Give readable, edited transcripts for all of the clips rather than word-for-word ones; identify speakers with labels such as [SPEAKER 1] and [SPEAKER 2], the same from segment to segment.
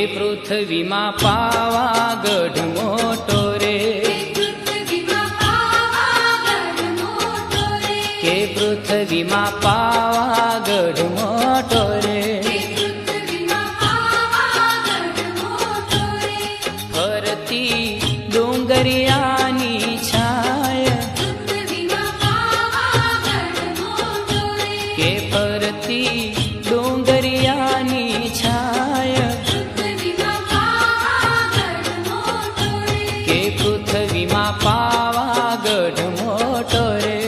[SPEAKER 1] પૃથ્વીમાં પાવાગઢ મોટો રે, કે પૃથ્વીમાં પાવાગઢ મોટો રે, ફરતી ડુંગરિયાની છાય, કે ફરતી ડુંગરિયાની છાય, કે પૃથ્વીમાં પાવાગઢ મોટો રે.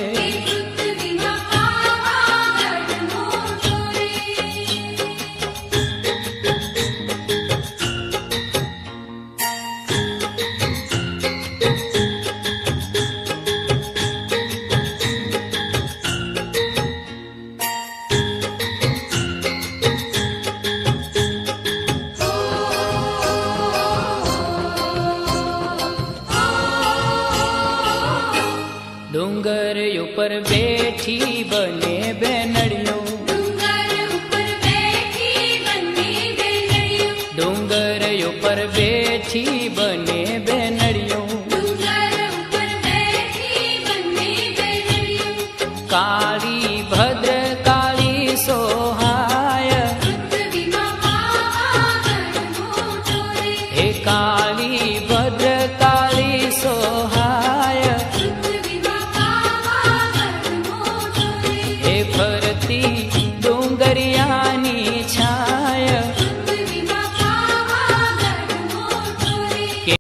[SPEAKER 1] ડુંગર ઉપર બેઠી બને બેનડીઓ, ડુંગર ઉપર બેઠી બને બેનડીઓ, કા